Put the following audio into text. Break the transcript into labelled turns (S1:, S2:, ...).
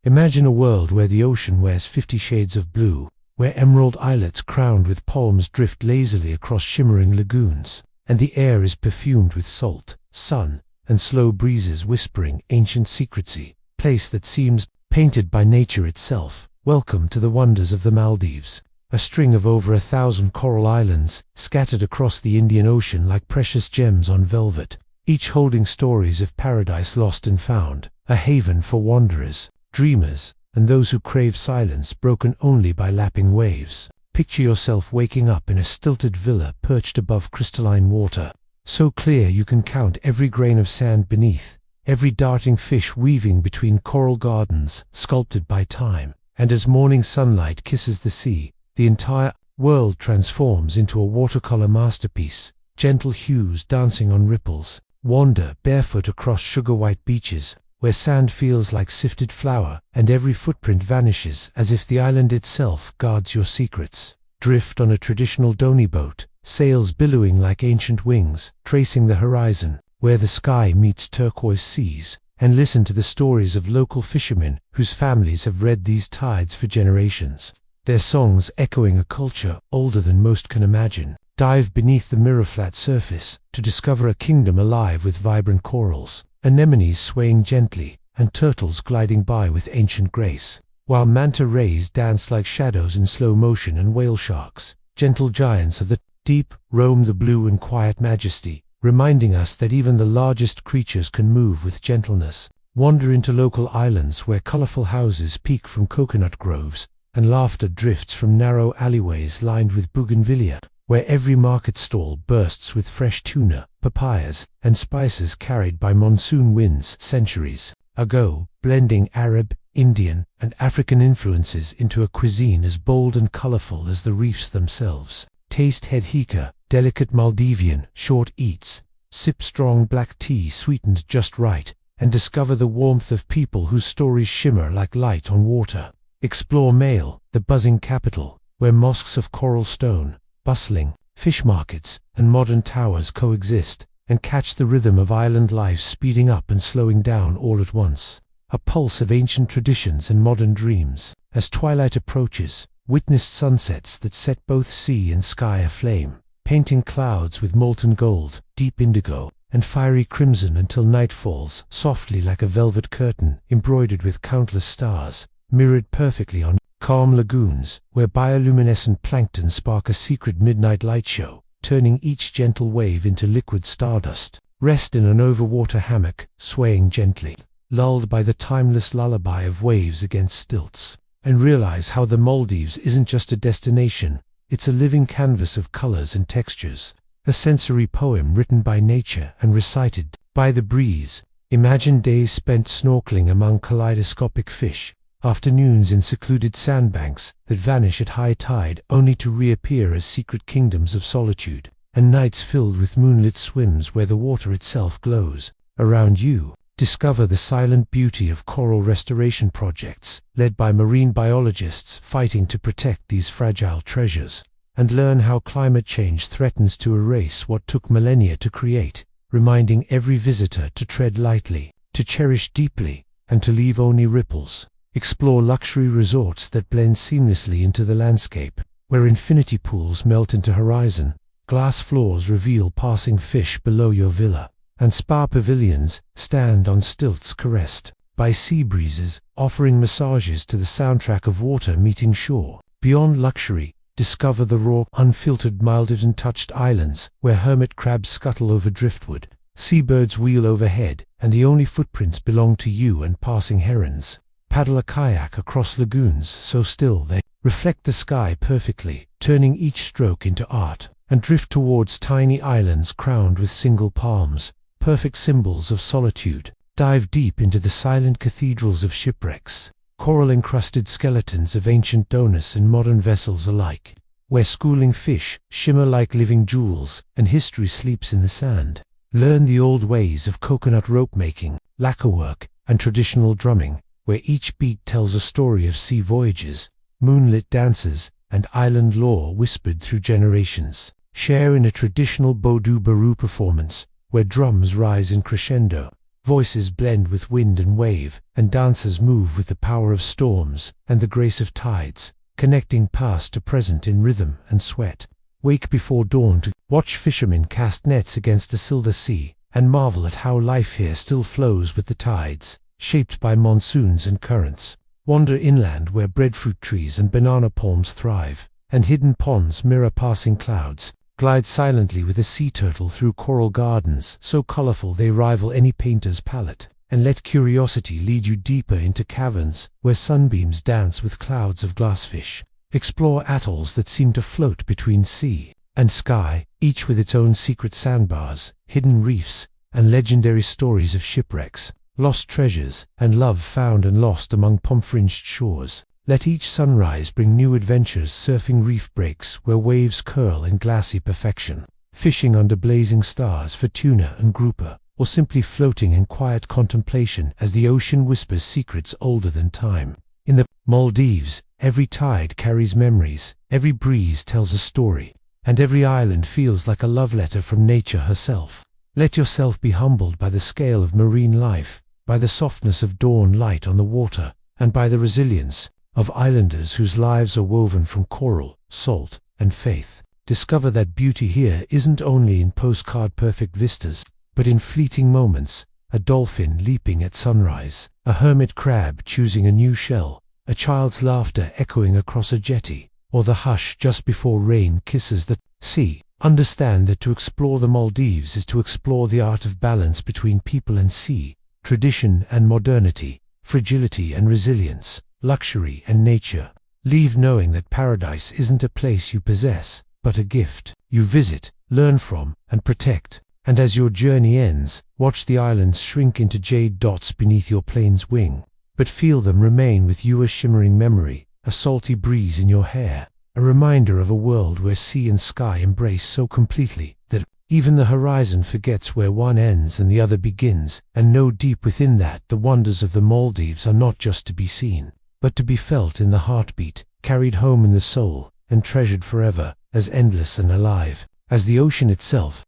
S1: Imagine a world where the ocean wears 50 shades of blue, where emerald islets crowned with palms drift lazily across shimmering lagoons, and the air is perfumed with salt, sun, and slow breezes whispering ancient secrecy, place that seems painted by nature itself. Welcome to the wonders of the Maldives, a string of over 1,000 coral islands scattered across the Indian Ocean like precious gems on velvet, each holding stories of paradise lost and found, a haven for wanderers, dreamers, and those who crave silence broken only by lapping waves. Picture yourself waking up in a stilted villa perched above crystalline water, so clear you can count every grain of sand beneath, every darting fish weaving between coral gardens sculpted by time. And as morning sunlight kisses the sea, the entire world transforms into a watercolor masterpiece. Gentle hues dancing on ripples, wander barefoot across sugar-white beaches, where sand feels like sifted flour, and every footprint vanishes as if the island itself guards your secrets. Drift on a traditional dhonie boat, sails billowing like ancient wings, tracing the horizon, where the sky meets turquoise seas, and listen to the stories of local fishermen whose families have read these tides for generations, their songs echoing a culture older than most can imagine. Dive beneath the mirror-flat surface to discover a kingdom alive with vibrant corals, anemones swaying gently, and turtles gliding by with ancient grace, while manta rays dance like shadows in slow motion, and whale sharks, gentle giants of the deep, roam the blue in quiet majesty, reminding us that even the largest creatures can move with gentleness. Wander into local islands where colorful houses peek from coconut groves, and laughter drifts from narrow alleyways lined with bougainvillea, where every market stall bursts with fresh tuna, papayas, and spices carried by monsoon winds centuries ago, blending Arab, Indian, and African influences into a cuisine as bold and colorful as the reefs themselves. Taste head hika, delicate Maldivian short eats, sip strong black tea sweetened just right, and discover the warmth of people whose stories shimmer like light on water. Explore Male, the buzzing capital, where mosques of coral stone, bustling fish markets, and modern towers coexist, and catch the rhythm of island life speeding up and slowing down all at once. A pulse of ancient traditions and modern dreams. As twilight approaches, witness sunsets that set both sea and sky aflame, painting clouds with molten gold, deep indigo, and fiery crimson until night falls softly like a velvet curtain embroidered with countless stars, mirrored perfectly on calm lagoons, where bioluminescent plankton spark a secret midnight light show, turning each gentle wave into liquid stardust. Rest in an overwater hammock, swaying gently, lulled by the timeless lullaby of waves against stilts, and realize how the Maldives isn't just a destination, it's a living canvas of colors and textures, a sensory poem written by nature and recited by the breeze. Imagine days spent snorkeling among kaleidoscopic fish, afternoons in secluded sandbanks that vanish at high tide only to reappear as secret kingdoms of solitude, and nights filled with moonlit swims where the water itself glows around you. Discover the silent beauty of coral restoration projects led by marine biologists fighting to protect these fragile treasures, and learn how climate change threatens to erase what took millennia to create, reminding every visitor to tread lightly, to cherish deeply, and to leave only ripples. Explore luxury resorts that blend seamlessly into the landscape, where infinity pools melt into horizon, glass floors reveal passing fish below your villa, and spa pavilions stand on stilts caressed by sea breezes, offering massages to the soundtrack of water meeting shore. Beyond luxury, discover the raw, unfiltered Maldives untouched islands, where hermit crabs scuttle over driftwood, seabirds wheel overhead, and the only footprints belong to you and passing herons. Paddle a kayak across lagoons so still they reflect the sky perfectly, turning each stroke into art, and drift towards tiny islands crowned with single palms, perfect symbols of solitude. Dive deep into the silent cathedrals of shipwrecks, coral-encrusted skeletons of ancient donas and modern vessels alike, where schooling fish shimmer like living jewels and history sleeps in the sand. Learn the old ways of coconut rope making, lacquerwork, and traditional drumming, where each beat tells a story of sea voyages, moonlit dances, and island lore whispered through generations. Share in a traditional Bodu Baru performance, where drums rise in crescendo, Voices blend with wind and wave, and dancers move with the power of storms and the grace of tides, connecting past to present in rhythm and sweat. Wake before dawn to watch fishermen cast nets against the silver sea, and marvel at how life here still flows with the tides, shaped by monsoons and currents. Wander inland where breadfruit trees and banana palms thrive, and hidden ponds mirror passing clouds. Glide silently with a sea turtle through coral gardens so colorful they rival any painter's palette, and let curiosity lead you deeper into caverns where sunbeams dance with clouds of glassfish. Explore atolls that seem to float between sea and sky, each with its own secret sandbars, hidden reefs, and legendary stories of shipwrecks, lost treasures, and love found and lost among palm-fringed shores. Let each sunrise bring new adventures, surfing reef breaks where waves curl in glassy perfection, fishing under blazing stars for tuna and grouper, or simply floating in quiet contemplation as the ocean whispers secrets older than time. In the Maldives, every tide carries memories, every breeze tells a story, and every island feels like a love letter from nature herself. Let yourself be humbled by the scale of marine life, by the softness of dawn light on the water, and by the resilience of islanders whose lives are woven from coral, salt, and faith. Discover that beauty here isn't only in postcard perfect vistas, but in fleeting moments, a dolphin leaping at sunrise, a hermit crab choosing a new shell, a child's laughter echoing across a jetty, or the hush just before rain kisses the sea. Understand that to explore the Maldives is to explore the art of balance between people and sea, tradition and modernity, fragility and resilience, luxury and nature. Leave knowing that paradise isn't a place you possess, but a gift you visit, learn from, and protect. And as your journey ends, watch the islands shrink into jade dots beneath your plane's wing, but feel them remain with you, a shimmering memory, a salty breeze in your hair, a reminder of a world where sea and sky embrace so completely that even the horizon forgets where one ends and the other begins. And know deep within that the wonders of the Maldives are not just to be seen, but to be felt in the heartbeat, carried home in the soul, and treasured forever, as endless and alive as the ocean itself.